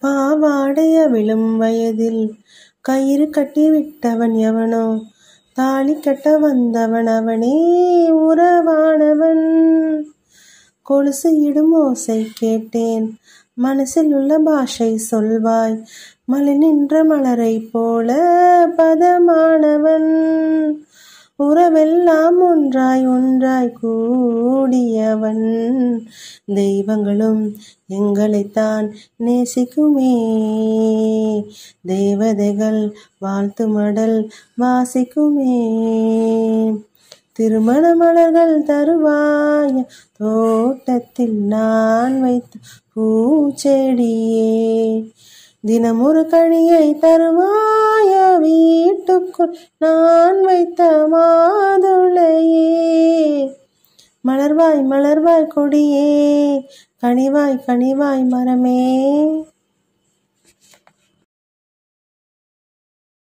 பாவாடைய விழும் வயதில் கயிறு கட்டிவிட்டவன் எவனோ, தாலி கட்ட வந்தவன் அவனே உறவானவன். கொலுசு இடும் ஓசை கேட்டேன், மனசில் உள்ள பாஷை சொல்வாய், மலை நின்ற மலரை போல பதமானவன். உறவெல்லாம் ஒன்றாய் ஒன்றாய் கூடியவன், தெய்வங்களும் எங்களைத்தான் நேசிக்குமே, தேவதைகள் வாழ்த்து மடல் வாசிக்குமே. திருமண மலர்கள் தருவாய, தோட்டத்தில் நான் வைத்த பூச்செடியே, தினமொரு கனியை தருவாய, வீட்டுக்குள் நான் வைத்த மாதுளையே. மலர்வாய் மலர்வாய் கொடியே, கனிவாய் கனிவாய் மரமே.